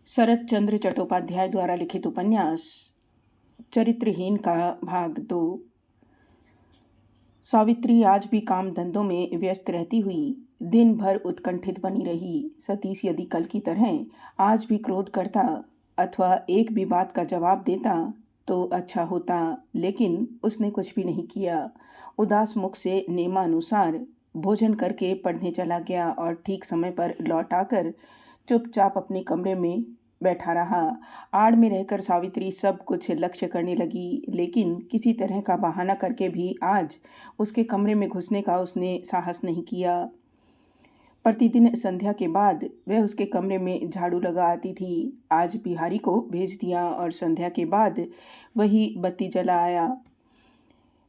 शरत चंद्र चट्टोपाध्याय द्वारा लिखित उपन्यास चरित्रहीन का भाग 2। सावित्री आज भी काम धंधों में व्यस्त रहती हुई दिन भर उत्कंठित बनी रही। सतीश यदि कल की तरह आज भी क्रोध करता अथवा एक भी बात का जवाब देता तो अच्छा होता, लेकिन उसने कुछ भी नहीं किया। उदास मुख से नियमानुसार भोजन करके पढ़ने चला गया और ठीक समय पर लौट आकर चुपचाप अपने कमरे में बैठा रहा। आड़ में रहकर सावित्री सब कुछ लक्ष्य करने लगी, लेकिन किसी तरह का बहाना करके भी आज उसके कमरे में घुसने का उसने साहस नहीं किया। प्रतिदिन संध्या के बाद वह उसके कमरे में झाड़ू लगा आती थी। आज बिहारी को भेज दिया और संध्या के बाद वही बत्ती जला आया।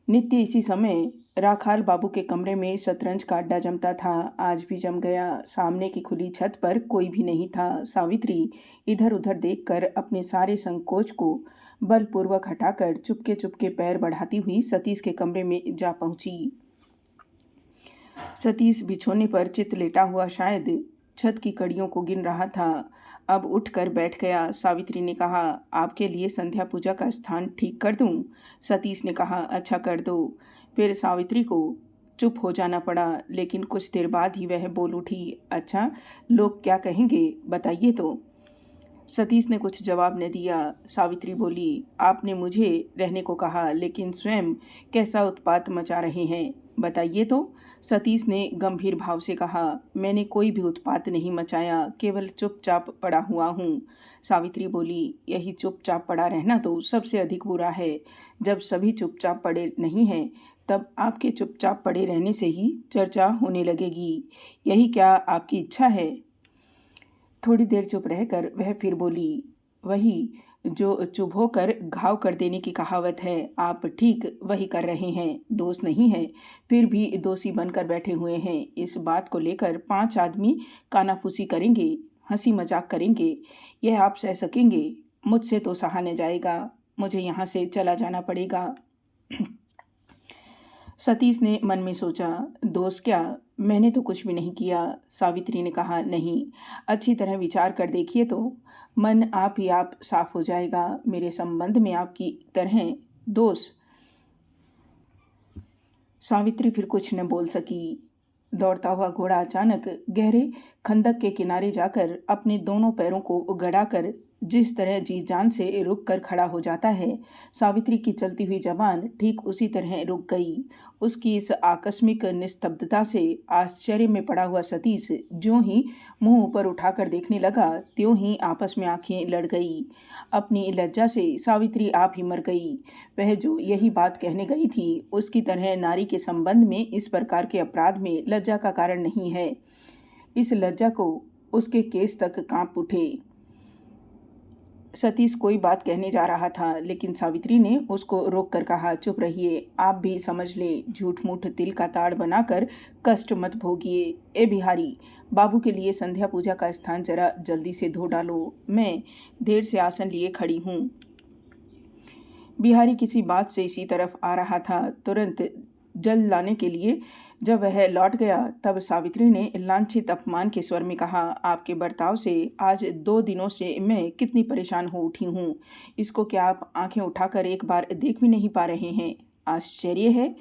नित्य इसी समय राखाल बाबू के कमरे में शतरंज का अड्डा जमता था। आज भी जम गया। सामने की खुली छत पर कोई भी नहीं था। सावित्री इधर उधर देखकर अपने सारे संकोच को बलपूर्वक हटाकर चुपके चुपके पैर बढ़ाती हुई सतीश के कमरे में जा पहुंची। सतीश बिछोने पर चित लेटा हुआ शायद छत की कड़ियों को गिन रहा था। अब उठकर बैठ गया। सावित्री ने कहा, आपके लिए संध्या पूजा का स्थान ठीक कर दूं? सतीश ने कहा, अच्छा कर दो। फिर सावित्री को चुप हो जाना पड़ा, लेकिन कुछ देर बाद ही वह बोल उठी, अच्छा, लोग क्या कहेंगे बताइए तो। सतीश ने कुछ जवाब न दिया। सावित्री बोली, आपने मुझे रहने को कहा, लेकिन स्वयं कैसा उत्पात मचा रहे हैं बताइए तो। सतीश ने गंभीर भाव से कहा, मैंने कोई भी उत्पात नहीं मचाया, केवल चुपचाप पड़ा हुआ हूँ। सावित्री बोली, यही चुपचाप पड़ा रहना तो सबसे अधिक बुरा है। जब सभी चुपचाप पड़े नहीं हैं, तब आपके चुपचाप पड़े रहने से ही चर्चा होने लगेगी। यही क्या आपकी इच्छा है? थोड़ी देर चुप रहकर वह फिर बोली, वही जो चुभ होकर घाव कर देने की कहावत है, आप ठीक वही कर रहे हैं। दोष नहीं है, फिर भी दोषी बनकर बैठे हुए हैं। इस बात को लेकर 5 आदमी कानाफूसी करेंगे, हंसी मजाक करेंगे, यह आप सह सकेंगे? मुझसे तो सहा न जाएगा। मुझे यहाँ से चला जाना पड़ेगा। सतीश ने मन में सोचा, दोष क्या, मैंने तो कुछ भी नहीं किया। सावित्री ने कहा, नहीं, अच्छी तरह विचार कर देखिए तो मन आप ही आप साफ हो जाएगा। मेरे संबंध में आपकी तरह दोष। सावित्री फिर कुछ न बोल सकी। दौड़ता हुआ घोड़ा अचानक गहरे खंदक के किनारे जाकर अपने दोनों पैरों को गड़ाकर जिस तरह जी जान से रुक कर खड़ा हो जाता है, सावित्री की चलती हुई जबान ठीक उसी तरह रुक गई। उसकी इस आकस्मिक निस्तब्धता से आश्चर्य में पड़ा हुआ सतीश ज्यों ही मुंह ऊपर उठाकर देखने लगा, त्यों ही आपस में आंखें लड़ गई। अपनी लज्जा से सावित्री आप ही मर गई। वह जो यही बात कहने गई थी, उसकी तरह नारी के संबंध में इस प्रकार के अपराध में लज्जा का कारण नहीं है। इस लज्जा को उसके केस तक कांप उठे। सतीश कोई बात कहने जा रहा था, लेकिन सावित्री ने उसको रोककर कहा, चुप रहिए, आप भी समझ ले, झूठ मूठ तिल का ताड़ बनाकर कष्ट मत भोगिए। ए बिहारी, बाबू के लिए संध्या पूजा का स्थान जरा जल्दी से धो डालो, मैं देर से आसन लिए खड़ी हूँ। बिहारी किसी बात से इसी तरफ आ रहा था। तुरंत जल लाने के लिए जब वह लौट गया, तब सावित्री ने लांछित अपमान के स्वर में कहा, आपके बर्ताव से आज 2 दिनों से मैं कितनी परेशान हो उठी हूँ। इसको क्या आप आंखें उठाकर एक बार देख भी नहीं पा रहे हैं? आश्चर्य है।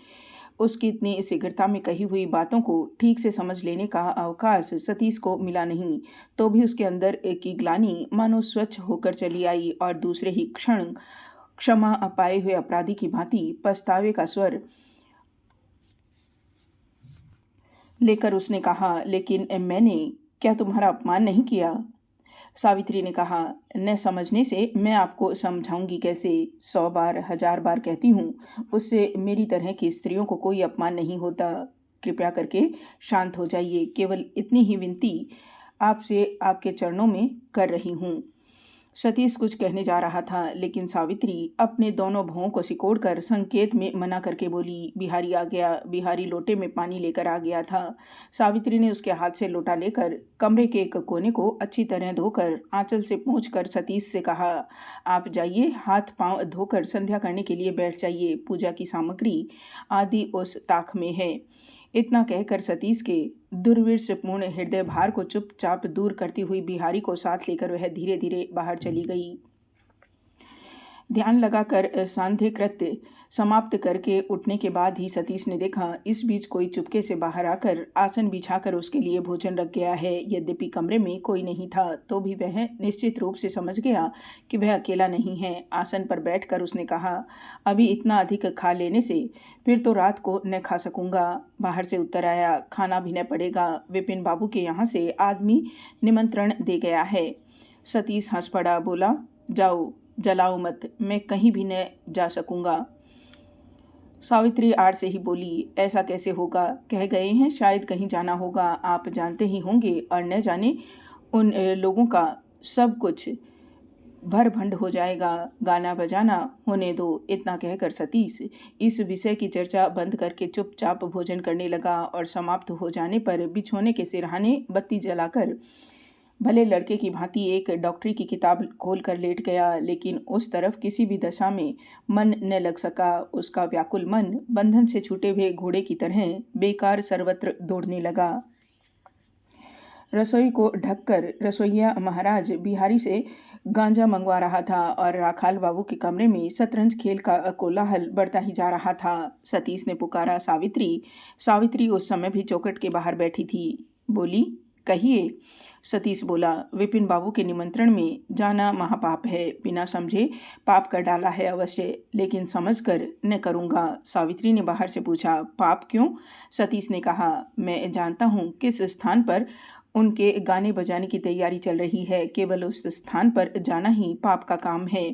उसकी इतनी शीघ्रता में कही हुई बातों को ठीक से समझ लेने का अवकाश सतीश को मिला नहीं, तो भी उसके अंदर की ग्लानि मानो स्वच्छ होकर चली आई और दूसरे ही क्षण क्षमा पाए हुए अपराधी की भांति पछतावे का स्वर लेकर उसने कहा, लेकिन मैंने क्या तुम्हारा अपमान नहीं किया? सावित्री ने कहा, न समझने से मैं आपको समझाऊंगी कैसे? 100 बार 1000 बार कहती हूँ, उससे मेरी तरह की स्त्रियों को कोई अपमान नहीं होता। कृपया करके शांत हो जाइए। केवल इतनी ही विनती आपसे आपके चरणों में कर रही हूँ। सतीश कुछ कहने जा रहा था, लेकिन सावित्री अपने दोनों भौं को सिकोड़कर संकेत में मना करके बोली, बिहारी आ गया। बिहारी लोटे में पानी लेकर आ गया था। सावित्री ने उसके हाथ से लोटा लेकर कमरे के एक कोने को अच्छी तरह धोकर आंचल से पोंछकर सतीश से कहा, आप जाइए, हाथ पांव धोकर संध्या करने के लिए बैठ जाइए। पूजा की सामग्री आदि उस ताक में है। इतना कहकर सतीश के दुर्विषपूर्ण हृदय भार को चुपचाप दूर करती हुई बिहारी को साथ लेकर वह धीरे धीरे बाहर चली गई। ध्यान लगाकर सांध्य कृत्य समाप्त करके उठने के बाद ही सतीश ने देखा इस बीच कोई चुपके से बाहर आकर आसन बिछाकर उसके लिए भोजन रख गया है। यद्यपि कमरे में कोई नहीं था तो भी वह निश्चित रूप से समझ गया कि वह अकेला नहीं है। आसन पर बैठकर उसने कहा, अभी इतना अधिक खा लेने से फिर तो रात को न खा सकूंगा। बाहर से उत्तर आया, खाना भी न पड़ेगा, विपिन बाबू के यहाँ से आदमी निमंत्रण दे गया है। सतीश हंस पड़ा, बोला, जाओ, जलाओ मत, मैं कहीं भी न जा सकूंगा। सावित्री आड़ से ही बोली, ऐसा कैसे होगा, कह गए हैं शायद कहीं जाना होगा, आप जानते ही होंगे, और न जाने उन लोगों का सब कुछ भर भंड हो जाएगा, गाना बजाना होने दो। इतना कहकर सतीश इस विषय की चर्चा बंद करके चुपचाप भोजन करने लगा और समाप्त हो जाने पर बिछोने के सिरहाने बत्ती जलाकर भले लड़के की भांति एक डॉक्टरी की किताब खोल कर लेट गया, लेकिन उस तरफ किसी भी दशा में मन न लग सका। उसका व्याकुल मन बंधन से छूटे हुए घोड़े की तरह बेकार सर्वत्र दौड़ने लगा। रसोई को ढककर रसोइया महाराज बिहारी से गांजा मंगवा रहा था और राखाल बाबू के कमरे में शतरंज खेल का कोलाहल बढ़ता ही जा रहा था। सतीश ने पुकारा, सावित्री। सावित्री उस समय भी चौखट के बाहर बैठी थी। बोली, कहिए। सतीश बोला, विपिन बाबू के निमंत्रण में जाना महापाप है, बिना समझे पाप कर डाला है अवश्य, लेकिन समझकर न करूँगा। सावित्री ने बाहर से पूछा, पाप क्यों? सतीश ने कहा, मैं जानता हूँ किस स्थान पर उनके गाने बजाने की तैयारी चल रही है, केवल उस स्थान पर जाना ही पाप का काम है।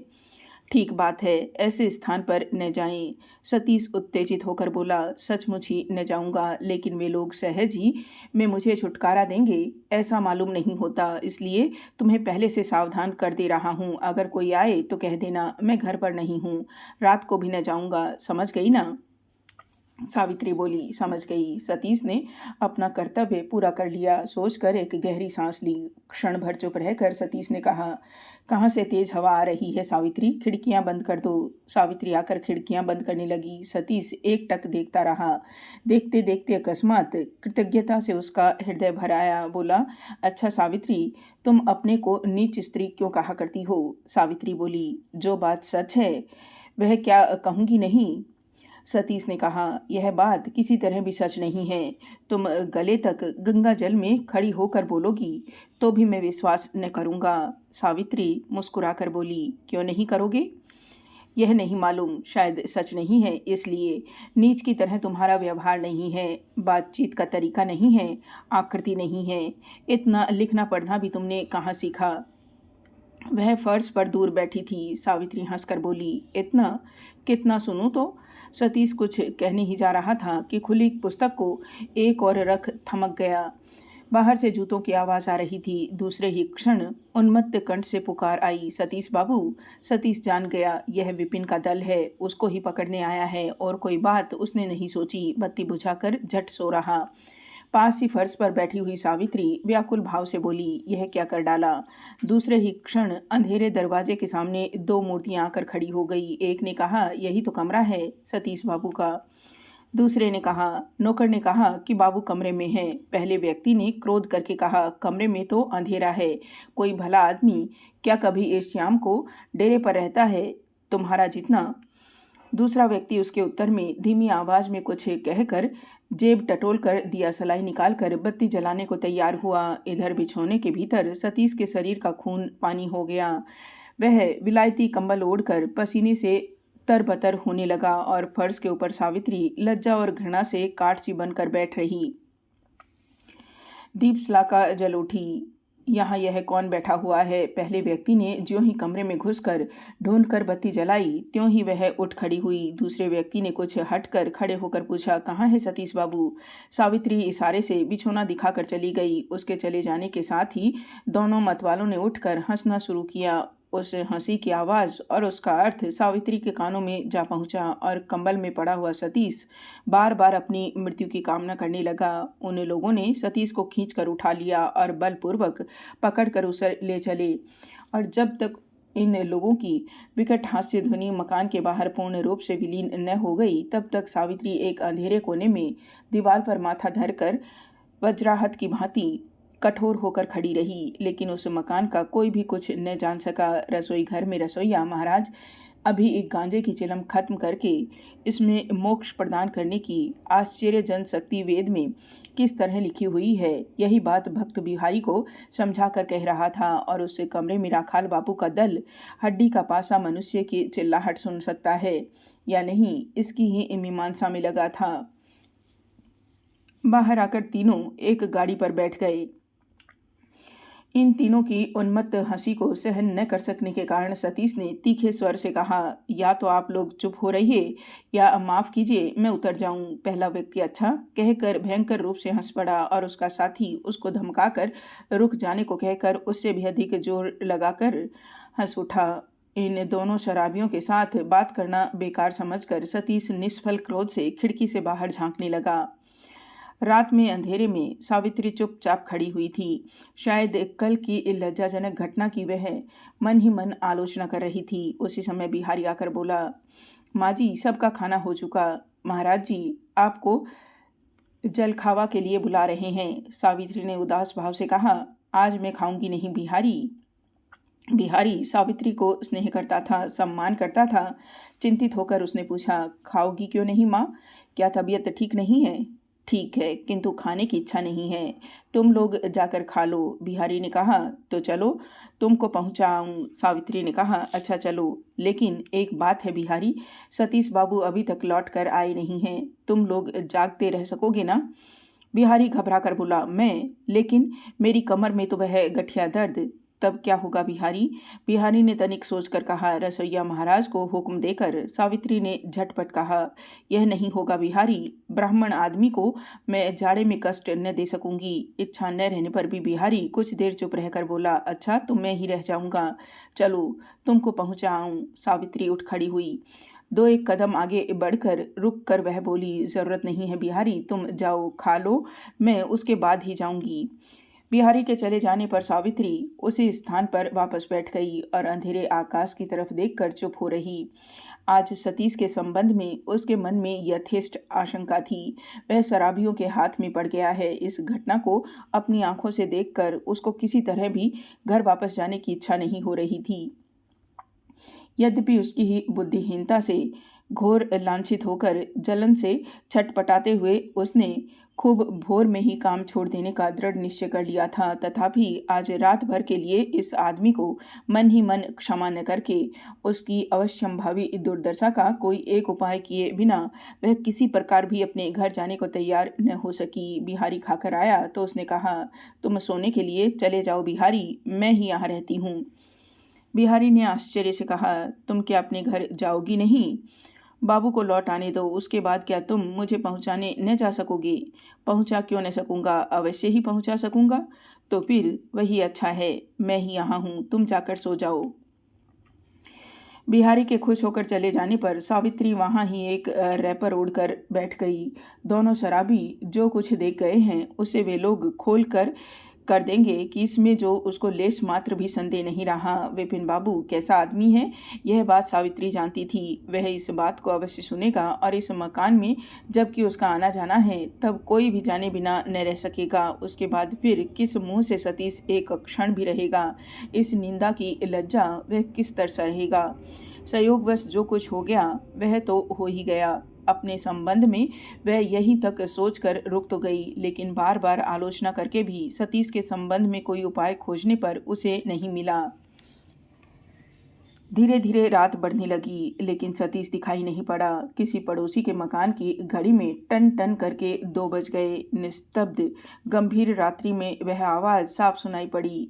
ठीक बात है, ऐसे स्थान पर न जाएं। सतीश उत्तेजित होकर बोला, सचमुच ही न जाऊंगा, लेकिन वे लोग सहज ही में मुझे छुटकारा देंगे ऐसा मालूम नहीं होता, इसलिए तुम्हें पहले से सावधान कर दे रहा हूँ। अगर कोई आए तो कह देना मैं घर पर नहीं हूँ, रात को भी न जाऊंगा, समझ गई ना? सावित्री बोली, समझ गई। सतीश ने अपना कर्तव्य पूरा कर लिया सोचकर एक गहरी सांस ली। क्षण भर चुप रहकर सतीश ने कहा, कहाँ से तेज हवा आ रही है सावित्री, खिड़कियां बंद कर दो। सावित्री आकर खिड़कियां बंद करने लगी। सतीश एक टक देखता रहा। देखते देखते अकस्मात कृतज्ञता से उसका हृदय भर आया। बोला, अच्छा सावित्री, तुम अपने को नीच स्त्री क्यों कहा करती हो? सावित्री बोली, जो बात सच है वह क्या कहूँगी नहीं? सतीश ने कहा, यह बात किसी तरह भी सच नहीं है। तुम गले तक गंगा जल में खड़ी होकर बोलोगी तो भी मैं विश्वास न करूँगा। सावित्री मुस्कुराकर बोली, क्यों नहीं करोगे? यह नहीं मालूम, शायद सच नहीं है, इसलिए। नीच की तरह तुम्हारा व्यवहार नहीं है, बातचीत का तरीका नहीं है, आकृति नहीं है। इतना लिखना पढ़ना भी तुमने कहाँ सीखा? वह फर्श पर दूर बैठी थी। सावित्री हंसकर बोली, इतना? कितना सुनूं तो? सतीश कुछ कहने ही जा रहा था कि खुली पुस्तक को एक और रख थमक गया। बाहर से जूतों की आवाज़ आ रही थी। दूसरे ही क्षण उन्मत्त कंठ से पुकार आई, सतीश बाबू। सतीश जान गया यह विपिन का दल है, उसको ही पकड़ने आया है, और कोई बात उसने नहीं सोची। बत्ती बुझाकर झट सो रहा। पास ही फर्श पर बैठी हुई सावित्री व्याकुल भाव से बोली, यह क्या कर डाला? दूसरे ही क्षण अंधेरे दरवाजे के सामने दो मूर्तियां आकर खड़ी हो गई। एक ने कहा, यही तो कमरा है सतीश बाबू का। दूसरे ने कहा, नौकर ने कहा कि बाबू कमरे में है। पहले व्यक्ति ने क्रोध करके कहा, कमरे में तो अंधेरा है, कोई भला आदमी क्या कभी इस श्याम को डेरे पर रहता है तुम्हारा जितना? दूसरा व्यक्ति उसके उत्तर में धीमी आवाज में कुछ कहकर जेब टटोल कर दिया सलाई निकालकर बत्ती जलाने को तैयार हुआ। इधर बिछौने के भीतर सतीश के शरीर का खून पानी हो गया। वह विलायती कंबल ओढ़कर पसीने से तरबतर होने लगा और फर्श के ऊपर सावित्री लज्जा और घृणा से काठ सी बनकर बैठ रही। दीपशिला जल उठी। यहाँ यह कौन बैठा हुआ है? पहले व्यक्ति ने ज्यों ही कमरे में घुसकर ढूंढकर बत्ती जलाई त्यों ही वह उठ खड़ी हुई। दूसरे व्यक्ति ने कुछ हटकर खड़े होकर पूछा, कहाँ है सतीश बाबू? सावित्री इशारे से बिछौना दिखाकर चली गई। उसके चले जाने के साथ ही दोनों मतवालों ने उठकर हंसना शुरू किया। उस हंसी की आवाज़ और उसका अर्थ सावित्री के कानों में जा पहुंचा और कंबल में पड़ा हुआ सतीश बार बार अपनी मृत्यु की कामना करने लगा। उन लोगों ने सतीश को खींचकर उठा लिया और बलपूर्वक पकड़कर उसे ले चले और जब तक इन लोगों की विकट हास्य ध्वनि मकान के बाहर पूर्ण रूप से विलीन न हो गई, तब तक सावित्री एक अंधेरे कोने में दीवार पर माथा धरकर वज्राहत की भांति कठोर होकर खड़ी रही। लेकिन उस मकान का कोई भी कुछ न जान सका। रसोई घर में रसोईया महाराज अभी एक गांजे की चिलम खत्म करके इसमें मोक्ष प्रदान करने की आश्चर्यजनक शक्ति वेद में किस तरह लिखी हुई है, यही बात भक्त बिहारी को समझा कर कह रहा था। और उससे कमरे में राखाल बाबू का दल हड्डी का पासा मनुष्य की चिल्लाहट सुन सकता है या नहीं, इसकी ही मीमांसा में लगा था। बाहर आकर तीनों एक गाड़ी पर बैठ गए। इन तीनों की उन्मत्त हंसी को सहन न कर सकने के कारण सतीश ने तीखे स्वर से कहा, या तो आप लोग चुप हो रहिए या माफ कीजिए, मैं उतर जाऊं। पहला व्यक्ति अच्छा कहकर भयंकर रूप से हंस पड़ा और उसका साथी उसको धमकाकर रुक जाने को कहकर उससे भी अधिक जोर लगाकर हंस उठा। इन दोनों शराबियों के साथ बात करना बेकार समझकर सतीश निष्फल क्रोध से खिड़की से बाहर झांकने लगा। रात में अंधेरे में सावित्री चुपचाप खड़ी हुई थी। शायद कल की लज्जाजनक घटना की वह मन ही मन आलोचना कर रही थी। उसी समय बिहारी आकर बोला, माँ जी, सबका खाना हो चुका, महाराज जी आपको जलखावा के लिए बुला रहे हैं। सावित्री ने उदास भाव से कहा, आज मैं खाऊंगी नहीं बिहारी। बिहारी सावित्री को स्नेह करता था, सम्मान करता था। चिंतित होकर उसने पूछा, खाओगी क्यों नहीं माँ? क्या तबीयत ठीक नहीं है? ठीक है, किंतु खाने की इच्छा नहीं है। तुम लोग जाकर खा लो। बिहारी ने कहा, तो चलो तुमको पहुंचाऊं। सावित्री ने कहा, अच्छा चलो, लेकिन एक बात है बिहारी, सतीश बाबू अभी तक लौट कर आए नहीं हैं। तुम लोग जागते रह सकोगे ना? बिहारी घबरा कर बोला, मैं? लेकिन मेरी कमर में तो वह गठिया दर्द। तब क्या होगा बिहारी? बिहारी ने तनिक सोचकर कहा। रसोईया महाराज को हुक्म देकर सावित्री ने झटपट कहा, यह नहीं होगा बिहारी। ब्राह्मण आदमी को मैं जाड़े में कष्ट न दे सकूंगी। इच्छा न रहने पर भी बिहारी कुछ देर चुप रहकर बोला, अच्छा तो मैं ही रह जाऊंगा, चलो तुमको पहुंचाऊं। सावित्री उठ खड़ी हुई। दो एक कदम आगे बढ़कर रुक कर वह बोली, जरूरत नहीं है बिहारी, तुम जाओ खा लो, मैं उसके बाद ही जाऊंगी। बिहारी के चले जाने पर सावित्री उसी स्थान पर वापस बैठ गई और अंधेरे आकाश की तरफ देखकर चुप हो रही। आज सतीश के संबंध में उसके मन में यथेष्ट आशंका थी। वह शराबियों के हाथ में पड़ गया है। इस घटना को अपनी आंखों से देखकर उसको किसी तरह भी घर वापस जाने की इच्छा नहीं हो रही थी। यद्यपि उसकी ही बुद्धिहीनता से घोर लांछित होकर जलन से छटपटाते हुए उसने खूब भोर में ही काम छोड़ देने का दृढ़ निश्चय कर लिया था, तथापि आज रात भर के लिए इस आदमी को मन ही मन क्षमा न करके उसकी अवश्यंभावी दुर्दशा का कोई एक उपाय किए बिना वह किसी प्रकार भी अपने घर जाने को तैयार न हो सकी। बिहारी खाकर आया तो उसने कहा, तुम सोने के लिए चले जाओ बिहारी, मैं ही यहाँ रहती हूँ। बिहारी ने आश्चर्य से कहा, तुम क्या अपने घर जाओगी नहीं? बाबू को लौट आने दो, उसके बाद क्या तुम मुझे पहुंचाने न जा सकोगे? पहुंचा क्यों न सकूंगा, अवश्य ही पहुंचा सकूंगा। तो फिर वही अच्छा है, मैं ही यहाँ हूँ, तुम जाकर सो जाओ। बिहारी के खुश होकर चले जाने पर सावित्री वहां ही एक रैपर ओढ़कर बैठ गई। दोनों शराबी जो कुछ देख गए हैं उसे वे लोग खोल कर देंगे कि इसमें जो उसको लेश मात्र भी संदेह नहीं रहा। विपिन बाबू कैसा आदमी है, यह बात सावित्री जानती थी। वह इस बात को अवश्य सुनेगा और इस मकान में जबकि उसका आना जाना है तब कोई भी जाने बिना न रह सकेगा। उसके बाद फिर किस मुंह से सतीश एक क्षण भी रहेगा? इस निंदा की लज्जा वह किस तरह सहेगा? संयोगवश जो कुछ हो गया वह तो हो ही गया। अपने संबंध में वह यहीं तक सोचकर रुक तो गई, लेकिन बार बार आलोचना करके भी सतीश के संबंध में कोई उपाय खोजने पर उसे नहीं मिला। धीरे धीरे रात बढ़ने लगी, लेकिन सतीश दिखाई नहीं पड़ा। किसी पड़ोसी के मकान की घड़ी में टन टन करके 2 बज गए। निस्तब्ध गंभीर रात्रि में वह आवाज़ साफ सुनाई पड़ी।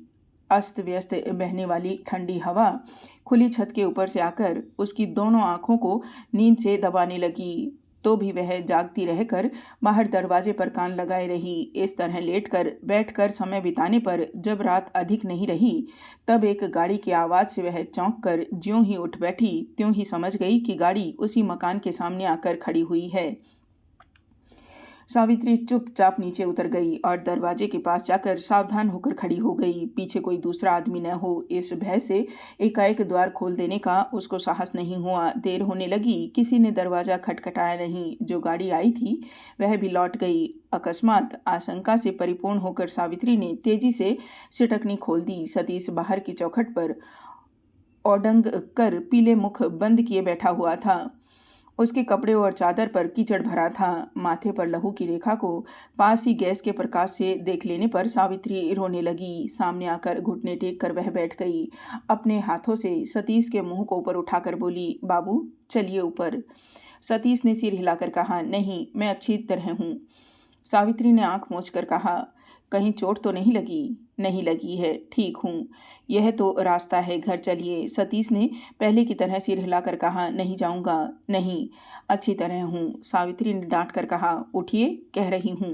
अस्त व्यस्त बहने वाली ठंडी हवा खुली छत के ऊपर से आकर उसकी दोनों आंखों को नींद से दबाने लगी। तो भी वह जागती रहकर बाहर दरवाजे पर कान लगाए रही। इस तरह लेटकर बैठकर समय बिताने पर जब रात अधिक नहीं रही तब एक गाड़ी की आवाज़ से वह चौंक कर ज्यों ही उठ बैठी त्यों ही समझ गई कि गाड़ी उसी मकान के सामने आकर खड़ी हुई है। सावित्री चुपचाप नीचे उतर गई और दरवाजे के पास जाकर सावधान होकर खड़ी हो गई। पीछे कोई दूसरा आदमी न हो, इस भय से एकाएक द्वार खोल देने का उसको साहस नहीं हुआ। देर होने लगी, किसी ने दरवाजा खटखटाया नहीं। जो गाड़ी आई थी वह भी लौट गई। अकस्मात आशंका से परिपूर्ण होकर सावित्री ने तेजी से सिटकनी खोल दी। सतीश बाहर की चौखट पर ओडंग कर पीले मुख बंद किए बैठा हुआ था। उसके कपड़े और चादर पर कीचड़ भरा था। माथे पर लहू की रेखा को पास ही गैस के प्रकाश से देख लेने पर सावित्री रोने लगी। सामने आकर घुटने टेक कर वह बैठ गई। अपने हाथों से सतीश के मुंह को ऊपर उठाकर बोली, बाबू चलिए ऊपर। सतीश ने सिर हिलाकर कहा, नहीं, मैं अच्छी तरह हूँ। सावित्री ने आंख मूंछ कर कहा, कहीं चोट तो नहीं लगी? नहीं लगी है, ठीक हूँ। यह तो रास्ता है, घर चलिए। सतीश ने पहले की तरह सिर हिलाकर कहा, नहीं जाऊँगा। नहीं, अच्छी तरह हूँ। सावित्री ने डांट कर कहा, उठिए, कह रही हूँ।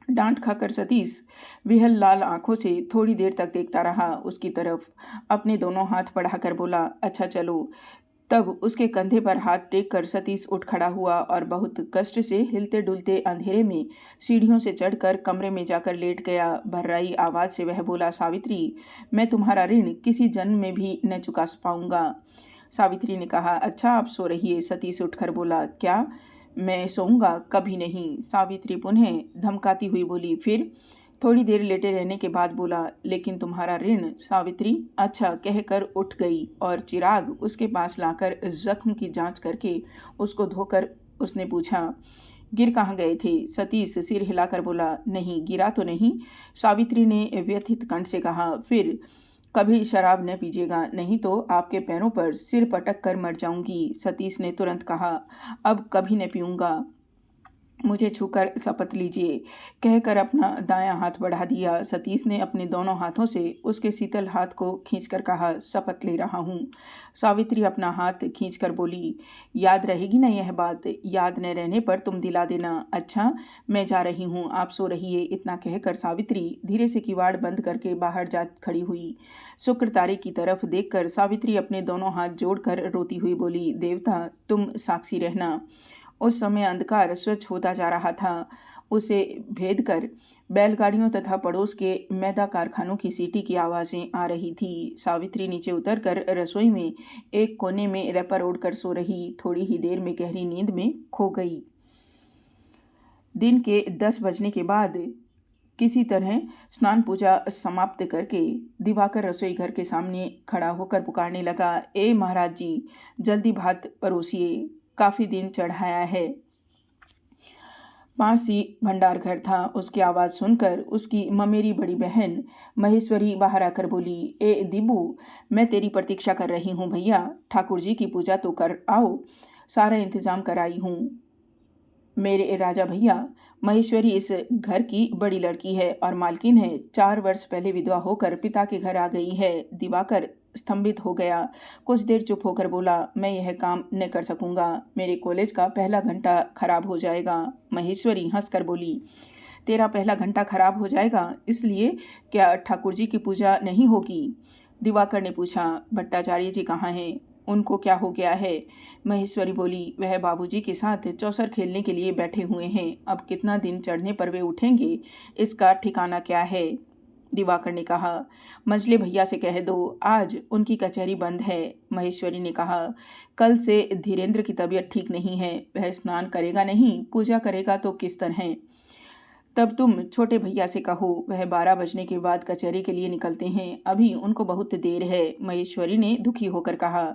डांट खाकर सतीश विहल लाल आंखों से थोड़ी देर तक देखता रहा उसकी तरफ। अपने दोनों हाथ बढ़ाकर बोला, अच्छा चलो। तब उसके कंधे पर हाथ टेक कर सतीश उठ खड़ा हुआ और बहुत कष्ट से हिलते डुलते अंधेरे में सीढ़ियों से चढ़कर कमरे में जाकर लेट गया। भर्राई आवाज से वह बोला, सावित्री, मैं तुम्हारा ऋण किसी जन्म में भी न चुका पाऊंगा। सावित्री ने कहा, अच्छा आप सो रहिए। सतीश उठकर बोला, क्या मैं सोऊंगा? कभी नहीं। सावित्री पुनः धमकाती हुई बोली। फिर थोड़ी देर लेटे रहने के बाद बोला, लेकिन तुम्हारा ऋण? सावित्री अच्छा कहकर उठ गई और चिराग उसके पास लाकर जख्म की जांच करके उसको धोकर उसने पूछा, गिर कहाँ गए थे? सतीश सिर हिलाकर बोला, नहीं, गिरा तो नहीं। सावित्री ने व्यथित कंठ से कहा, फिर कभी शराब न पीजिएगा, नहीं तो आपके पैरों पर सिर पटक कर मर जाऊंगी। सतीश ने तुरंत कहा, अब कभी न पीऊंगा, मुझे छूकर शपथ लीजिए। कहकर अपना दायां हाथ बढ़ा दिया। सतीश ने अपने दोनों हाथों से उसके शीतल हाथ को खींचकर कहा, शपथ ले रहा हूँ। सावित्री अपना हाथ खींचकर बोली, याद रहेगी ना यह बात? याद न रहने पर तुम दिला देना। अच्छा, मैं जा रही हूँ, आप सो रहिए। इतना कहकर सावित्री धीरे से किवाड़ बंद करके बाहर जा खड़ी हुई। शुक्र तारे की तरफ देखकर सावित्री अपने दोनों हाथ जोड़कर रोती हुई बोली, देवता तुम साक्षी रहना। उस समय अंधकार स्वच्छ होता जा रहा था। उसे भेद कर बैलगाड़ियों तथा पड़ोस के मैदा कारखानों की सीटी की आवाज़ें आ रही थी। सावित्री नीचे उतरकर रसोई में एक कोने में रैपर ओढ़कर सो रही। थोड़ी ही देर में गहरी नींद में खो गई। दिन के 10 बजने के बाद किसी तरह स्नान पूजा समाप्त करके दिवाकर रसोई घर के सामने खड़ा होकर पुकारने लगा, ए महाराज जी, जल्दी भात परोसिए, काफी दिन चढ़ाया है। पास ही भंडार घर था। उसकी आवाज़ सुनकर उसकी ममेरी बड़ी बहन महेश्वरी बाहर आकर बोली, ए दीबू, मैं तेरी प्रतीक्षा कर रही हूँ भैया, ठाकुर जी की पूजा तो कर आओ, सारा इंतजाम कराई हूँ। मेरे राजा भैया, महेश्वरी इस घर की बड़ी लड़की है और मालकिन है। 4 वर्ष पहले विधवा होकर पिता के घर आ गई है। दिवाकर स्तंभित हो गया। कुछ देर चुप होकर बोला, मैं यह काम न कर सकूंगा, मेरे कॉलेज का पहला घंटा खराब हो जाएगा। महेश्वरी हंसकर बोली, तेरा पहला घंटा खराब हो जाएगा, इसलिए क्या ठाकुर जी की पूजा नहीं होगी? दिवाकर ने पूछा, भट्टाचार्य जी कहाँ हैं? उनको क्या हो गया है? महेश्वरी बोली, वह बाबूजी के साथ चौसर खेलने के लिए बैठे हुए हैं। अब कितना दिन चढ़ने पर वे उठेंगे, इसका ठिकाना क्या है? दिवाकर ने कहा, मंझले भैया से कह दो, आज उनकी कचहरी बंद है। महेश्वरी ने कहा, कल से धीरेन्द्र की तबीयत ठीक नहीं है, वह स्नान करेगा नहीं, पूजा करेगा तो किस तरह? तब तुम छोटे भैया से कहो, वह 12 बजने के बाद कचहरी के लिए निकलते हैं, अभी उनको बहुत देर है। महेश्वरी ने दुखी होकर कहा,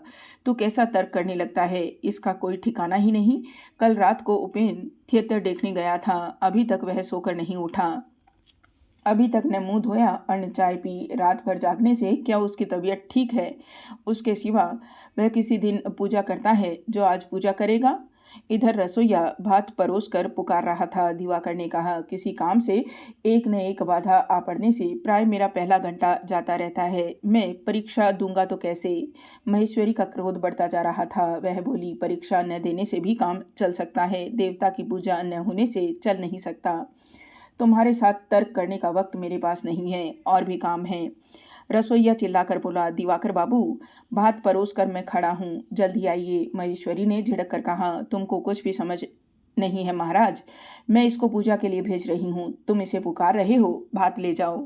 तू कैसा तर्क करने लगता है, इसका कोई ठिकाना ही नहीं। कल रात को उपेन थिएटर देखने गया था, अभी तक वह सोकर नहीं उठा, अभी तक न मुंह धोया और न चाय पी। रात भर जागने से क्या उसकी तबीयत ठीक है? उसके सिवा वह किसी दिन पूजा करता है जो आज पूजा करेगा? इधर रसोईया भात परोस कर पुकार रहा था। दिवाकर ने कहा, किसी काम से एक न एक बाधा आ पड़ने से प्राय मेरा पहला घंटा जाता रहता है, मैं परीक्षा दूंगा तो कैसे? महेश्वरी का क्रोध बढ़ता जा रहा था। वह बोली, परीक्षा न देने से भी काम चल सकता है, देवता की पूजा न होने से चल नहीं सकता। तुम्हारे साथ तर्क करने का वक्त मेरे पास नहीं है, और भी काम है। रसोईया चिल्लाकर बोला, दिवाकर बाबू, भात परोस कर मैं खड़ा हूँ, जल्दी आइए। महेश्वरी ने झिड़क कर कहा, तुमको कुछ भी समझ नहीं है महाराज, मैं इसको पूजा के लिए भेज रही हूँ। तुम इसे पुकार रहे हो, भात ले जाओ,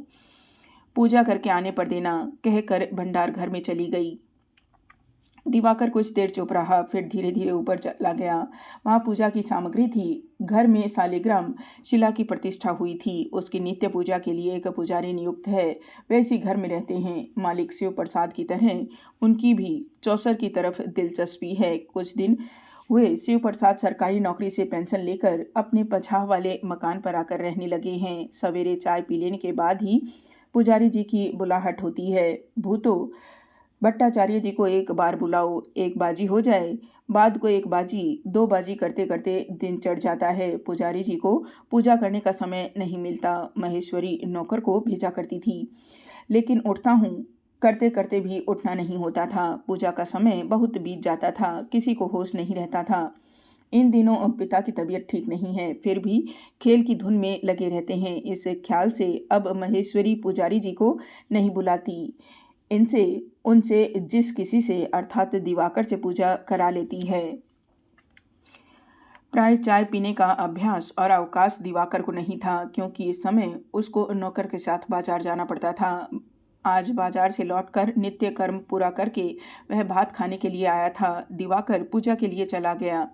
पूजा करके आने पर देना, कहकर भंडार घर में चली गई। दिवाकर कुछ देर चुप रहा, फिर धीरे धीरे ऊपर चला गया। वहां पूजा की सामग्री थी। घर में शालिग्राम शिला की प्रतिष्ठा हुई थी। उसकी नित्य पूजा के लिए एक पुजारी नियुक्त है। वे इसी घर में रहते हैं। मालिक शिव प्रसाद की तरह उनकी भी चौसर की तरफ दिलचस्पी है। कुछ दिन हुए शिव प्रसाद सरकारी नौकरी से पेंशन लेकर अपने पछाव वाले मकान पर आकर रहने लगे हैं। सवेरे चाय पी लेने के बाद ही पुजारी जी की बुलाहट होती है। भूतो भट्टाचार्य जी को एक बार बुलाओ, एक बाजी हो जाए। बाद को एक बाजी, दो बाजी करते करते दिन चढ़ जाता है। पुजारी जी को पूजा करने का समय नहीं मिलता। महेश्वरी नौकर को भेजा करती थी, लेकिन उठता हूँ करते करते भी उठना नहीं होता था। पूजा का समय बहुत बीत जाता था, किसी को होश नहीं रहता था। इन दिनों पिता की तबीयत ठीक नहीं है, फिर भी खेल की धुन में लगे रहते हैं। इस ख्याल से अब महेश्वरी पुजारी जी को नहीं बुलाती। इनसे उनसे जिस किसी से अर्थात दिवाकर से पूजा करा लेती है। प्राय चाय पीने का अभ्यास और अवकाश दिवाकर को नहीं था, क्योंकि इस समय उसको नौकर के साथ बाजार जाना पड़ता था। आज बाजार से लौटकर नित्य कर्म पूरा करके वह भात खाने के लिए आया था। दिवाकर पूजा के लिए चला गया,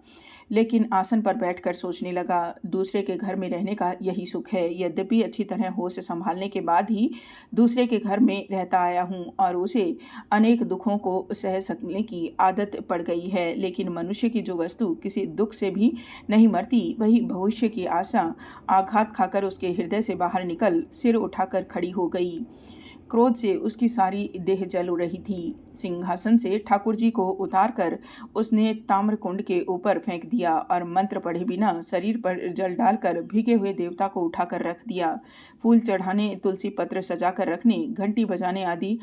लेकिन आसन पर बैठकर सोचने लगा। दूसरे के घर में रहने का यही सुख है। यद्यपि अच्छी तरह होश संभालने के बाद ही दूसरे के घर में रहता आया हूँ और उसे अनेक दुखों को सह सकने की आदत पड़ गई है, लेकिन मनुष्य की जो वस्तु किसी दुख से भी नहीं मरती, वही भविष्य की आशा आघात खाकर उसके हृदय से बाहर निकल सिर उठाकर खड़ी हो गई। क्रोध से उसकी सारी देह जल रही थी। सिंहासन से ठाकुर जी को उतारकर उसने ताम्रकुंड के ऊपर फेंक दिया और मंत्र पढ़े बिना शरीर पर जल डालकर भीगे हुए देवता को उठाकर रख दिया। फूल चढ़ाने, तुलसी पत्र सजाकर रखने, घंटी बजाने आदि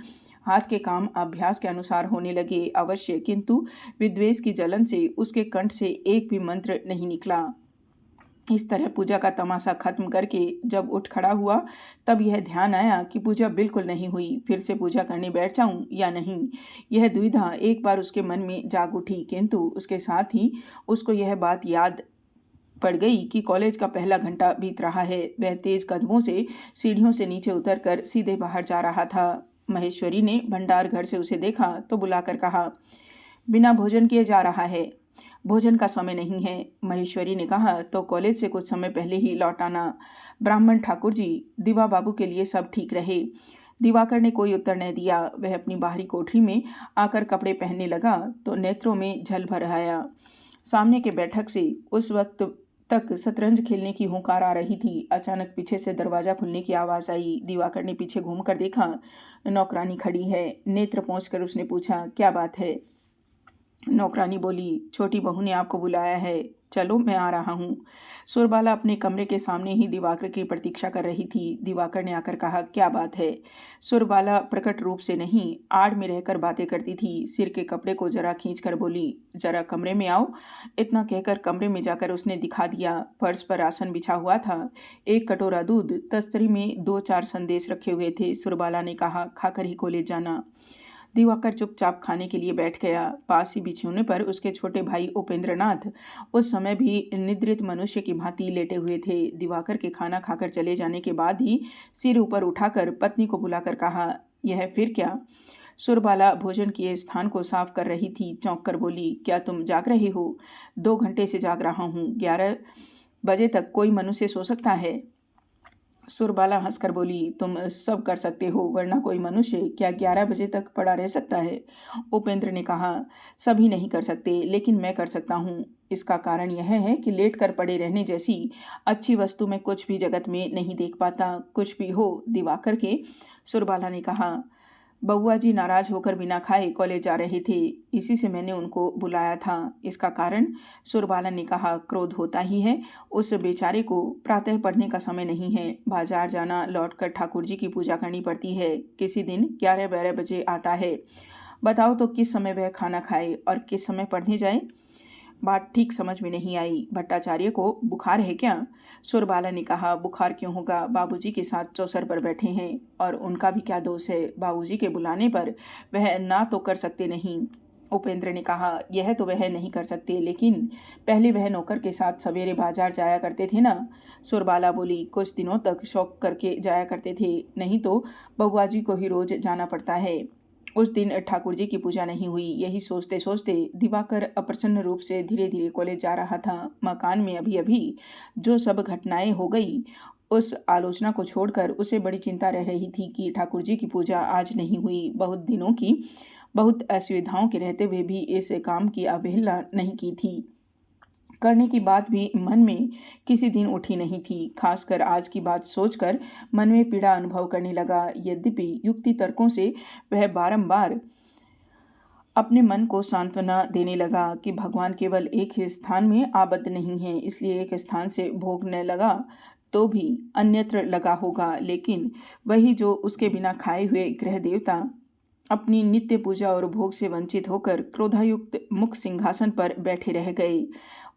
हाथ के काम अभ्यास के अनुसार होने लगे अवश्य, किंतु विद्वेष की जलन से उसके कंठ से एक भी मंत्र नहीं निकला। इस तरह पूजा का तमाशा खत्म करके जब उठ खड़ा हुआ, तब यह ध्यान आया कि पूजा बिल्कुल नहीं हुई। फिर से पूजा करने बैठ जाऊं या नहीं, यह दुविधा एक बार उसके मन में जाग उठी, किंतु उसके साथ ही उसको यह बात याद पड़ गई कि कॉलेज का पहला घंटा बीत रहा है। वह तेज कदमों से सीढ़ियों से नीचे उतरकर सीधे बाहर जा रहा था। महेश्वरी ने भंडार घर से उसे देखा तो बुलाकर कहा, बिना भोजन किए जा रहा है? भोजन का समय नहीं है, महेश्वरी ने कहा। तो कॉलेज से कुछ समय पहले ही लौट आना। ब्राह्मण ठाकुर जी, दिवा बाबू के लिए सब ठीक रहे? दिवाकर ने कोई उत्तर न दिया। वह अपनी बाहरी कोठरी में आकर कपड़े पहनने लगा तो नेत्रों में झल भर आया। सामने के बैठक से उस वक्त तक शतरंज खेलने की हुंकार आ रही थी। अचानक पीछे से दरवाजा खुलने की आवाज आई। दिवाकर ने पीछे घूमकर देखा, नौकरानी खड़ी है। नेत्र पहुंचकर उसने पूछा, क्या बात है? नौकरानी बोली, छोटी बहू ने आपको बुलाया है, चलो मैं आ रहा हूँ। सुरबाला अपने कमरे के सामने ही दिवाकर की प्रतीक्षा कर रही थी। दिवाकर ने आकर कहा, क्या बात है? सुरबाला प्रकट रूप से नहीं, आड़ में रहकर बातें करती थी। सिर के कपड़े को जरा खींचकर बोली, जरा कमरे में आओ। इतना कहकर कमरे में जाकर उसने दिखा दिया। फर्श पर आसन बिछा हुआ था, एक कटोरा दूध, तस्तरी में 2-4 संदेश रखे हुए थे। सुरबाला ने कहा, खाकर ही कॉलेज जाना। दिवाकर चुपचाप खाने के लिए बैठ गया। पास ही बिछौने पर उसके छोटे भाई उपेंद्रनाथ उस समय भी निद्रित मनुष्य की भांति लेटे हुए थे। दिवाकर के खाना खाकर चले जाने के बाद ही सिर ऊपर उठाकर पत्नी को बुलाकर कहा, यह फिर क्या? सुरबाला भोजन किए स्थान को साफ कर रही थी। चौंक कर बोली, क्या तुम जाग रहे हो? 2 घंटे से जाग रहा हूँ। 11 बजे तक कोई मनुष्य सो सकता है? सुरबाला हंसकर बोली, तुम सब कर सकते हो, वरना कोई मनुष्य क्या 11 बजे तक पड़ा रह सकता है? उपेंद्र ने कहा, सभी नहीं कर सकते, लेकिन मैं कर सकता हूँ। इसका कारण यह है कि लेट कर पड़े रहने जैसी अच्छी वस्तु मैं कुछ भी जगत में नहीं देख पाता। कुछ भी हो दिवाकर के, सुरबाला ने कहा। बउआ जी नाराज होकर बिना खाए कॉलेज जा रहे थे, इसी से मैंने उनको बुलाया था। इसका कारण? सुरबाला ने कहा, क्रोध होता ही है। उस बेचारे को प्रातः पढ़ने का समय नहीं है। बाजार जाना, लौटकर ठाकुर जी की पूजा करनी पड़ती है। किसी दिन 11-12 बजे आता है। बताओ तो किस समय वह खाना खाए और किस समय पढ़ने जाए? बात ठीक समझ में नहीं आई। भट्टाचार्य को बुखार है क्या? सुरबाला ने कहा, बुखार क्यों होगा? बाबूजी के साथ चौसर पर बैठे हैं और उनका भी क्या दोष है? बाबूजी के बुलाने पर वह ना तो कर सकते नहीं। उपेंद्र ने कहा, यह तो वह नहीं कर सकते, लेकिन पहले वह नौकर के साथ सवेरे बाजार जाया करते थे ना। सुरबाला बोली, कुछ दिनों तक शौक करके जाया करते थे, नहीं तो बउआ जी को ही रोज जाना पड़ता है। उस दिन ठाकुर जी की पूजा नहीं हुई। यही सोचते सोचते दिवाकर अप्रसन्न रूप से धीरे धीरे कॉलेज जा रहा था। मकान में अभी अभी जो सब घटनाएं हो गई, उस आलोचना को छोड़कर उसे बड़ी चिंता रह रही थी कि ठाकुर जी की पूजा आज नहीं हुई। बहुत दिनों की बहुत असुविधाओं के रहते हुए भी इस काम की अवहेलना नहीं की थी। करने की बात भी मन में किसी दिन उठी नहीं थी। खासकर आज की बात सोचकर मन में पीड़ा अनुभव करने लगा। यद्यपि युक्ति तर्कों से वह बारंबार अपने मन को सांत्वना देने लगा कि भगवान केवल एक ही स्थान में आबद्ध नहीं है, इसलिए एक स्थान से भोगने लगा तो भी अन्यत्र लगा होगा। लेकिन वही जो उसके बिना खाए हुए ग्रह देवता अपनी नित्य पूजा और भोग से वंचित होकर क्रोधायुक्त मुख सिंहासन पर बैठे रह गए,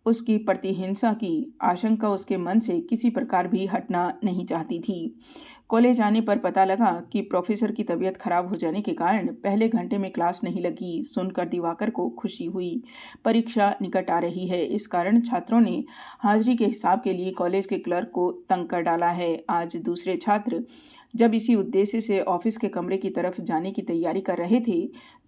उसकी प्रतिहिंसा की आशंका उसके मन से किसी प्रकार भी हटना नहीं चाहती थी। कॉलेज आने पर पता लगा कि प्रोफेसर की तबीयत खराब हो जाने के कारण पहले घंटे में क्लास नहीं लगी। सुनकर दिवाकर को खुशी हुई। परीक्षा निकट आ रही है, इस कारण छात्रों ने हाजिरी के हिसाब के लिए कॉलेज के क्लर्क को तंग कर डाला है। आज दूसरे छात्र जब इसी उद्देश्य से ऑफिस के कमरे की तरफ जाने की तैयारी कर रहे थे,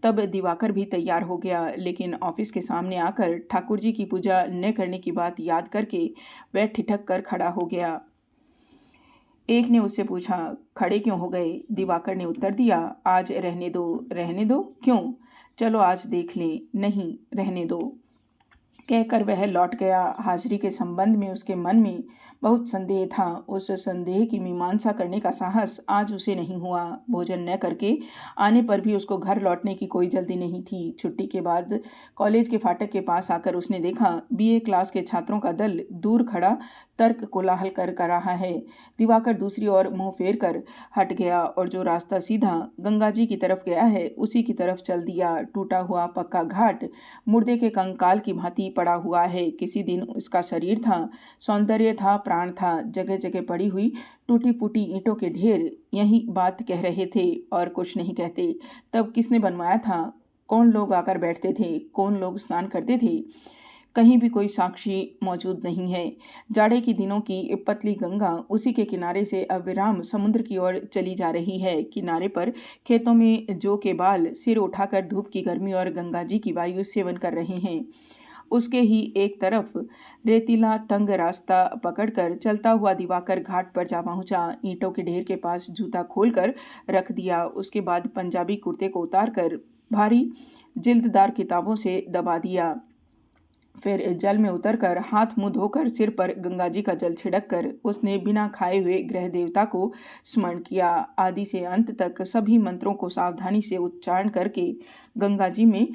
तब दिवाकर भी तैयार हो गया। लेकिन ऑफिस के सामने आकर ठाकुर जी की पूजा न करने की बात याद करके वह ठिठक कर खड़ा हो गया। एक ने उससे पूछा, खड़े क्यों हो गए? दिवाकर ने उत्तर दिया, आज रहने दो। रहने दो? क्यों? चलो आज देख लें। नहीं, रहने दो, कहकर वह लौट गया। हाजिरी के संबंध में उसके मन में बहुत संदेह था। उस संदेह की मीमांसा करने का साहस आज उसे नहीं हुआ। भोजन न करके आने पर भी उसको घर लौटने की कोई जल्दी नहीं थी। छुट्टी के बाद कॉलेज के फाटक के पास आकर उसने देखा बीए क्लास के छात्रों का दल दूर खड़ा तर्क कोलाहल कर रहा है। दिवाकर दूसरी ओर मुंह फेर कर हट गया और जो रास्ता सीधा गंगा जी की तरफ गया है उसी की तरफ चल दिया। टूटा हुआ पक्का घाट मुर्दे के कंकाल की भांति पड़ा हुआ है। किसी दिन उसका शरीर था, सौंदर्य था, प्राण था। जगह जगह पड़ी हुई टूटी फूटी ईंटों के ढेर यही बात कह रहे थे और कुछ नहीं कहते। तब किसने बनवाया था? कौन लोग आकर बैठते थे? कौन लोग स्नान करते थे? कहीं भी कोई साक्षी मौजूद नहीं है। जाड़े की दिनों की पतली गंगा उसी के किनारे से अविराम समुद्र की ओर चली जा रही है। किनारे पर खेतों में जौ के बाल सिर उठाकर धूप की गर्मी और गंगा जी की वायु सेवन कर रहे हैं। उसके ही एक तरफ रेतीला तंग रास्ता पकड़कर चलता हुआ दिवाकर घाट पर जा पहुंचा। ईंटों के ढेर के पास जूता खोलकर रख दिया। उसके बाद पंजाबी कुर्ते को उतारकर भारी जिल्ददार किताबों से दबा दिया। फिर जल में उतरकर हाथ मुंह धोकर सिर पर गंगा जी का जल छिड़क कर उसने बिना खाए हुए ग्रह देवता को स्मरण किया। आदि से अंत तक सभी मंत्रों को सावधानी से उच्चारण करके गंगा जी में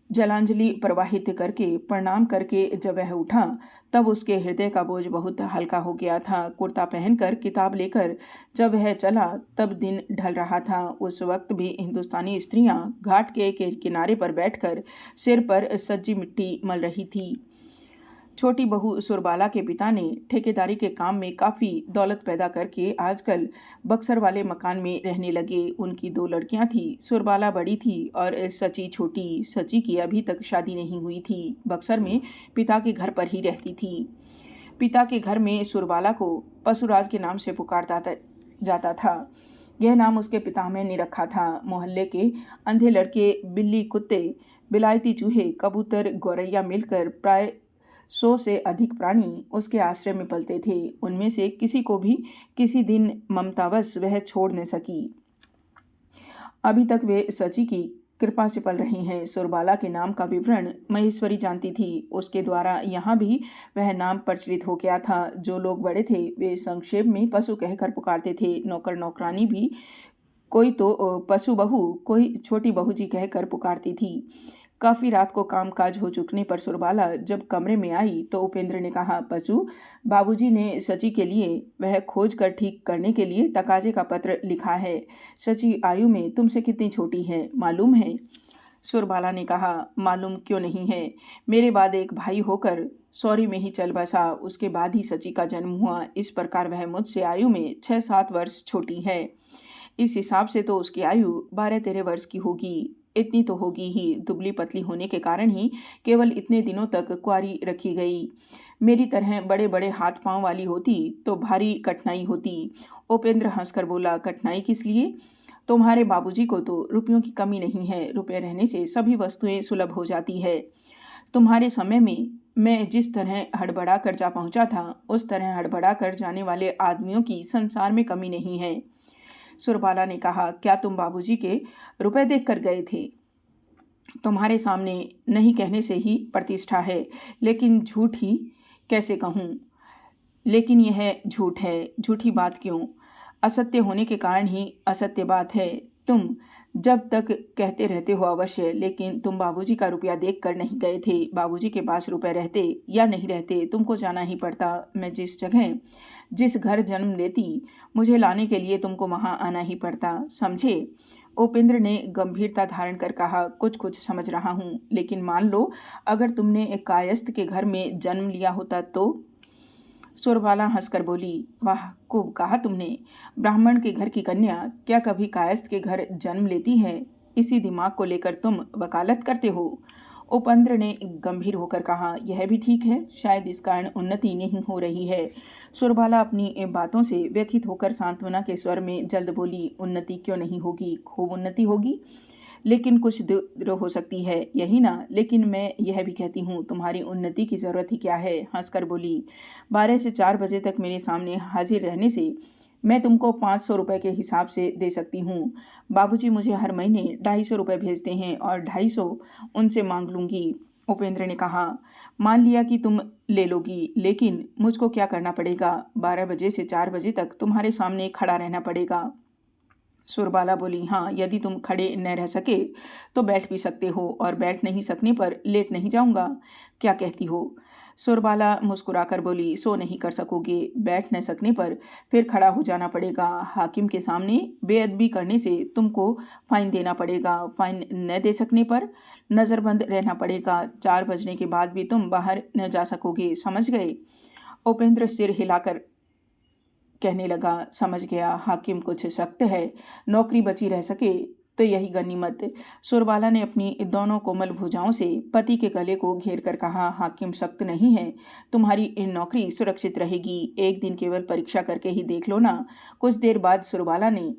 जलांजलि प्रवाहित करके प्रणाम करके जब वह उठा तब उसके हृदय का बोझ बहुत हल्का हो गया था। कुर्ता पहनकर किताब लेकर जब वह चला तब दिन ढल रहा था। उस वक्त भी हिंदुस्तानी स्त्रियां घाट के किनारे पर बैठकर सिर पर सज्जी मिट्टी मल रही थी। छोटी बहू सुरबाला के पिता ने ठेकेदारी के काम में काफ़ी दौलत पैदा करके आजकल बक्सर वाले मकान में रहने लगे। उनकी 2 लड़कियां थी। सुरबाला बड़ी थी और सची छोटी। सची की अभी तक शादी नहीं हुई थी। बक्सर में पिता के घर पर ही रहती थी। पिता के घर में सुरबाला को पशुराज के नाम से पुकारता जाता था। यह नाम उसके पितामह ने रखा था। मोहल्ले के अंधे लड़के, बिल्ली, कुत्ते, बिलायती चूहे, कबूतर, गौरैया मिलकर प्राय 100 से अधिक प्राणी उसके आश्रय में पलते थे। उनमें से किसी को भी किसी दिन ममतावश वह छोड़ न सकी। अभी तक वे सची की कृपा से पल रही हैं। सुरबाला के नाम का विवरण महेश्वरी जानती थी। उसके द्वारा यहाँ भी वह नाम प्रचलित हो गया था। जो लोग बड़े थे वे संक्षेप में पशु कहकर पुकारते थे। नौकर नौकरानी भी कोई तो पशु बहू, कोई छोटी बहू जी कहकर पुकारती थी। काफी रात को कामकाज हो चुकने पर सुरबाला जब कमरे में आई तो उपेंद्र ने कहा, पशु, बाबूजी ने सची के लिए वह खोज कर ठीक करने के लिए तकाजे का पत्र लिखा है। सची आयु में तुमसे कितनी छोटी है मालूम है? सुरबाला ने कहा, मालूम क्यों नहीं है। मेरे बाद एक भाई होकर सौरी में ही चल बसा। उसके बाद ही सची का जन्म हुआ। इस प्रकार वह मुझसे आयु में 6-7 वर्ष छोटी है। इस हिसाब से तो उसकी आयु 12-13 वर्ष की होगी। इतनी तो होगी ही, दुबली पतली होने के कारण ही केवल इतने दिनों तक कुंवारी रखी गई। मेरी तरह बड़े बड़े हाथ पांव वाली होती तो भारी कठिनाई होती। उपेंद्र हंसकर बोला, कठिनाई किस लिए? तुम्हारे बाबूजी को तो रुपयों की कमी नहीं है, रुपए रहने से सभी वस्तुएं सुलभ हो जाती है। तुम्हारे समय में मैं जिस तरह हड़बड़ा कर जा पहुंचा था, उस तरह हड़बड़ा कर जाने वाले आदमियों की संसार में कमी नहीं है। सुरबाला ने कहा, क्या तुम बाबूजी के रुपए देख कर गए थे? तुम्हारे सामने नहीं कहने से ही प्रतिष्ठा है, लेकिन झूठ ही कैसे कहूँ? लेकिन यह झूठ है, झूठी बात क्यों? असत्य होने के कारण ही असत्य बात है। तुम जब तक कहते रहते हो अवश्य, लेकिन तुम बाबूजी का रुपया देख कर नहीं गए थे। बाबूजी के पास रुपए रहते या नहीं रहते, तुमको जाना ही पड़ता। मैं जिस जगह जिस घर जन्म लेती, मुझे लाने के लिए तुमको वहां आना ही पड़ता, समझे? उपेंद्र ने गंभीरता धारण कर कहा, कुछ कुछ समझ रहा हूँ, लेकिन मान लो अगर तुमने एक कायस्थ के घर में जन्म लिया होता तो? सुरबाला हंसकर बोली, वाह, खूब कहा तुमने। ब्राह्मण के घर की कन्या क्या कभी कायस्थ के घर जन्म लेती है? इसी दिमाग को लेकर तुम वकालत करते हो। उपेंद्र ने गंभीर होकर कहा, यह भी ठीक है, शायद इस कारण उन्नति नहीं हो रही है। सुरबाला अपनी बातों से व्यथित होकर सांत्वना के स्वर में जल्द बोली, उन्नति क्यों नहीं होगी, खूब उन्नति होगी, लेकिन कुछ दूर हो सकती है, यही ना? लेकिन मैं यह भी कहती हूँ, तुम्हारी उन्नति की जरूरत ही क्या है? हंसकर बोली, 12 से 4 बजे तक मेरे सामने हाजिर रहने से मैं तुमको 500 रुपये के हिसाब से दे सकती हूँ। बाबूजी मुझे हर महीने 250 रुपये भेजते हैं और 250 उनसे मांग लूँगी। उपेंद्र ने कहा, मान लिया कि तुम ले लोगी, लेकिन मुझको क्या करना पड़ेगा? 12 बजे से 4 बजे तक तुम्हारे सामने खड़ा रहना पड़ेगा। सुरबाला बोली, हाँ, यदि तुम खड़े न रह सके तो बैठ भी सकते हो, और बैठ नहीं सकने पर लेट नहीं जाऊंगा। क्या कहती हो? सुरबाला मुस्कुराकर बोली, सो नहीं कर सकोगे। बैठ न सकने पर फिर खड़ा हो जाना पड़ेगा। हाकिम के सामने बेअदबी करने से तुमको फाइन देना पड़ेगा। फाइन न दे सकने पर नज़रबंद रहना पड़ेगा। 4 बजने के बाद भी तुम बाहर न जा सकोगे, समझ गए? उपेंद्र सिर हिलाकर कहने लगा, समझ गया। हाकिम कुछ सख्त है, नौकरी बची रह सके तो यही गनीमत। सुरबाला ने अपनी दोनों कोमल भुजाओं से पति के गले को घेर कर कहा, हाकिम सख्त नहीं है, तुम्हारी नौकरी सुरक्षित रहेगी। एक दिन केवल परीक्षा करके ही देख लो ना। कुछ देर बाद सुरबाला ने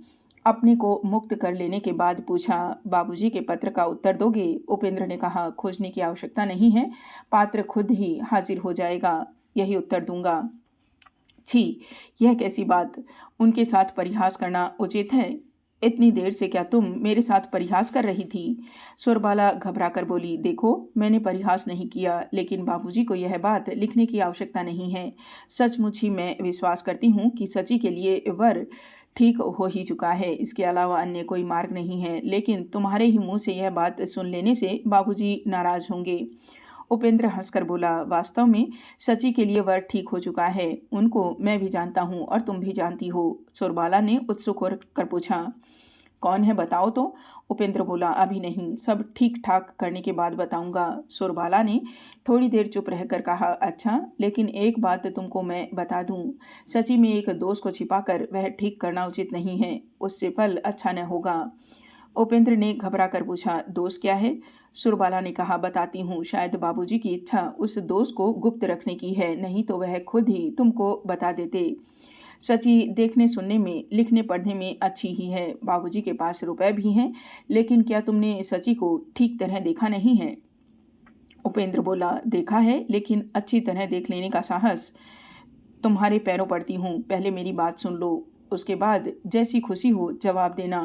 अपने को मुक्त कर लेने के बाद पूछा, बाबूजी के पत्र का उत्तर दोगे? उपेंद्र ने कहा, खोजने की आवश्यकता नहीं है, पात्र खुद ही हाजिर हो जाएगा, यही उत्तर दूंगा। छी, यह कैसी बात? उनके साथ परिहास करना उचित है? इतनी देर से क्या तुम मेरे साथ परिहास कर रही थी? सुरबाला घबरा कर बोली, देखो, मैंने परिहास नहीं किया, लेकिन बाबूजी को यह बात लिखने की आवश्यकता नहीं है। सचमुच ही मैं विश्वास करती हूँ कि सची के लिए वर ठीक हो ही चुका है, इसके अलावा अन्य कोई मार्ग नहीं है। लेकिन तुम्हारे ही मुंह से यह बात सुन लेने से बाबूजी नाराज होंगे। उपेंद्र हंसकर बोला, वास्तव में सची के लिए वर ठीक हो चुका है, उनको मैं भी जानता हूँ और तुम भी जानती हो। सुरबाला ने उत्सुक होकर पूछा, कौन है, बताओ तो? उपेंद्र बोला, अभी नहीं, सब ठीक ठाक करने के बाद बताऊंगा। सुरबाला ने थोड़ी देर चुप रहकर कहा, अच्छा, लेकिन एक बात तुमको मैं बता दूं, सची में एक दोष को छिपाकर वह ठीक करना उचित नहीं है, उससे फल अच्छा न होगा। उपेंद्र ने घबरा कर पूछा, दोष क्या है? सुरबाला ने कहा, बताती हूँ, शायद बाबूजी की इच्छा उस दोष को गुप्त रखने की है, नहीं तो वह खुद ही तुमको बता देते। सची देखने सुनने में, लिखने पढ़ने में अच्छी ही है, बाबूजी के पास रुपए भी हैं, लेकिन क्या तुमने सची को ठीक तरह देखा नहीं है? उपेंद्र बोला, देखा है, लेकिन अच्छी तरह देख लेने का साहस तुम्हारे पैरों पड़ती हूँ। पहले मेरी बात सुन लो, उसके बाद जैसी खुशी हो जवाब देना।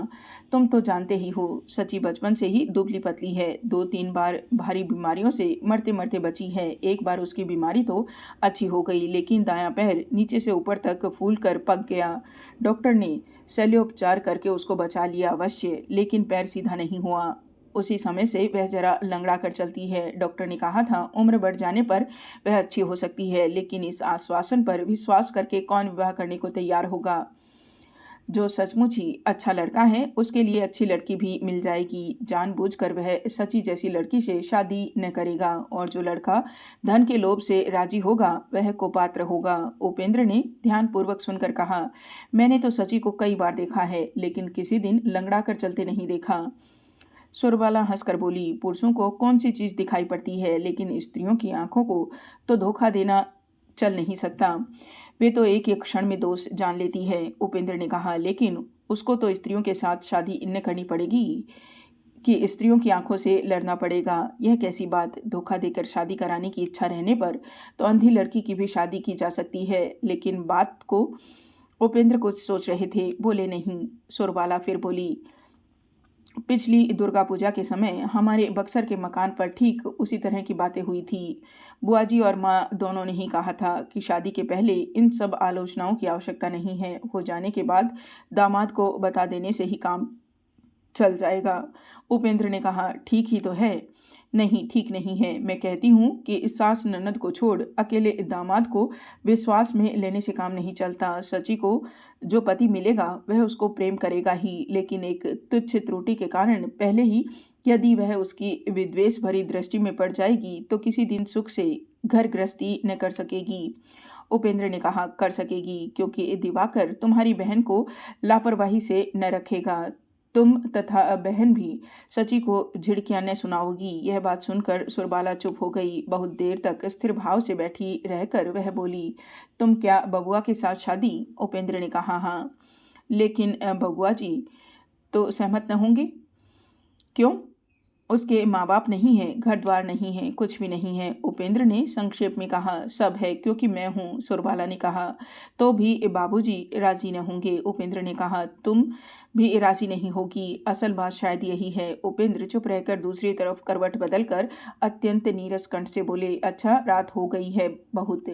तुम तो जानते ही हो, सची बचपन से ही दुबली पतली है, 2-3 बार भारी बीमारियों से मरते मरते बची है। एक बार उसकी बीमारी तो अच्छी हो गई, लेकिन दायां पैर नीचे से ऊपर तक फूल कर पक गया। डॉक्टर ने शल्योपचार करके उसको बचा लिया अवश्य, लेकिन पैर सीधा नहीं हुआ। उसी समय से वह जरा लंगड़ा कर चलती है। डॉक्टर ने कहा था उम्र बढ़ जाने पर वह अच्छी हो सकती है, लेकिन इस आश्वासन पर विश्वास करके कौन विवाह करने को तैयार होगा? जो सचमुच ही अच्छा लड़का है, उसके लिए अच्छी लड़की भी मिल जाएगी। जानबूझकर वह सची जैसी लड़की से शादी न करेगा, और जो लड़का धन के लोभ से राजी होगा वह कुपात्र होगा। उपेंद्र ने ध्यानपूर्वक सुनकर कहा, मैंने तो सची को कई बार देखा है, लेकिन किसी दिन लंगड़ा कर चलते नहीं देखा। सुरबाला हंसकर बोली, पुरुषों को कौन सी चीज़ दिखाई पड़ती है, लेकिन स्त्रियों की आंखों को तो धोखा देना चल नहीं सकता। वे तो एक एक क्षण में दोष जान लेती है। उपेंद्र ने कहा, लेकिन उसको तो स्त्रियों के साथ शादी इन करनी पड़ेगी कि स्त्रियों की आंखों से लड़ना पड़ेगा। यह कैसी बात? धोखा देकर शादी कराने की इच्छा रहने पर तो अंधी लड़की की भी शादी की जा सकती है। लेकिन बात को उपेंद्र कुछ सोच रहे थे, बोले नहीं। सुरबाला फिर बोली, पिछली दुर्गा पूजा के समय हमारे बक्सर के मकान पर ठीक उसी तरह की बातें हुई थी। बुआ जी और माँ दोनों ने ही कहा था कि शादी के पहले इन सब आलोचनाओं की आवश्यकता नहीं है, हो जाने के बाद दामाद को बता देने से ही काम चल जाएगा। उपेंद्र ने कहा, ठीक ही तो है। नहीं, ठीक नहीं है। मैं कहती हूँ कि सास ननद को छोड़ अकेले दामाद को विश्वास में लेने से काम नहीं चलता। सची को जो पति मिलेगा वह उसको प्रेम करेगा ही, लेकिन एक तुच्छ त्रुटि के कारण पहले ही यदि वह उसकी विद्वेष भरी दृष्टि में पड़ जाएगी तो किसी दिन सुख से घर गृहस्थी न कर सकेगी। उपेंद्र ने कहा, कर सकेगी, क्योंकि दिवाकर तुम्हारी बहन को लापरवाही से न रखेगा। तुम तथा बहन भी सची को झिड़कियां न सुनाओगी। यह बात सुनकर सुरबाला चुप हो गई। बहुत देर तक स्थिर भाव से बैठी रहकर वह बोली, तुम क्या बबुआ के साथ शादी? उपेंद्र ने कहा, हाँ। लेकिन बबुआ जी तो सहमत न होंगे? क्यों? उसके माँ बाप नहीं है, घर द्वार नहीं है, कुछ भी नहीं है। उपेंद्र ने संक्षेप में कहा, सब है क्योंकि मैं हूँ। सुरबाला ने कहा, तो भी बाबूजी राजी न होंगे। उपेंद्र ने कहा, तुम भी राजी नहीं होगी। असल बात शायद यही है। उपेंद्र चुप रहकर दूसरी तरफ करवट बदलकर अत्यंत नीरस कंठ से बोले, अच्छा, रात हो गई है बहुत,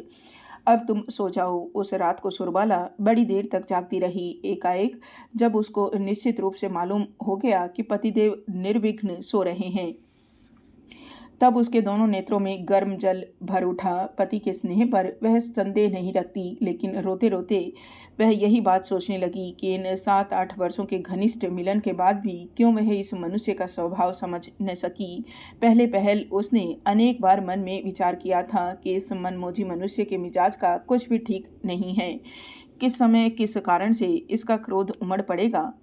अब तुम सो जाओ। उस रात को सुरबाला बड़ी देर तक जागती रही। एकाएक जब उसको निश्चित रूप से मालूम हो गया कि पतिदेव निर्विघ्न सो रहे हैं, तब उसके दोनों नेत्रों में गर्म जल भर उठा। पति के स्नेह पर वह संदेह नहीं रखती, लेकिन रोते रोते वह यही बात सोचने लगी कि इन 7-8 वर्षों के घनिष्ठ मिलन के बाद भी क्यों वह इस मनुष्य का स्वभाव समझ न सकी। पहले पहल उसने अनेक बार मन में विचार किया था कि इस मनमोजी मनुष्य के मिजाज का कुछ भी ठीक नहीं है। किस समय किस कारण से इसका क्रोध उमड़ पड़ेगा,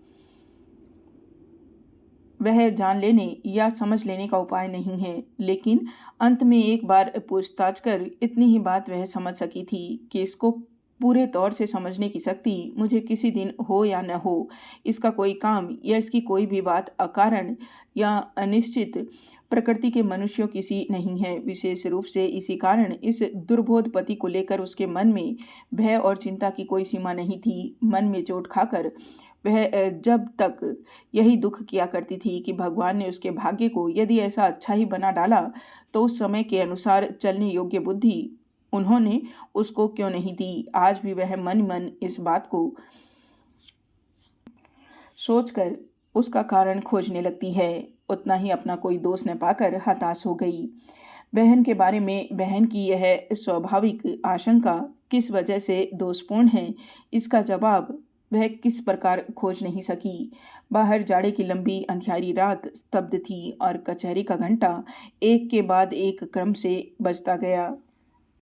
वह जान लेने या समझ लेने का उपाय नहीं है। लेकिन अंत में एक बार पूछताछ कर इतनी ही बात वह समझ सकी थी कि इसको पूरे तौर से समझने की शक्ति मुझे किसी दिन हो या न हो, इसका कोई काम या इसकी कोई भी बात अकारण या अनिश्चित प्रकृति के मनुष्यों की सी नहीं है। विशेष रूप से इसी कारण इस दुर्बोध पति को लेकर उसके मन में भय और चिंता की कोई सीमा नहीं थी। मन में चोट खाकर वह जब तक यही दुख किया करती थी कि भगवान ने उसके भाग्य को यदि ऐसा अच्छा ही बना डाला तो उस समय के अनुसार चलने योग्य बुद्धि उन्होंने उसको क्यों नहीं दी। आज भी वह मन मन इस बात को सोचकर उसका कारण खोजने लगती है। उतना ही अपना कोई दोष न पाकर हताश हो गई। बहन के बारे में बहन की यह स्वाभाविक आशंका किस वजह से दोषपूर्ण है, इसका जवाब वह किस प्रकार खोज नहीं सकी। बाहर जाड़े की लंबी अंधियारी रात स्तब्ध थी और कचहरी का घंटा एक के बाद एक क्रम से बजता गया।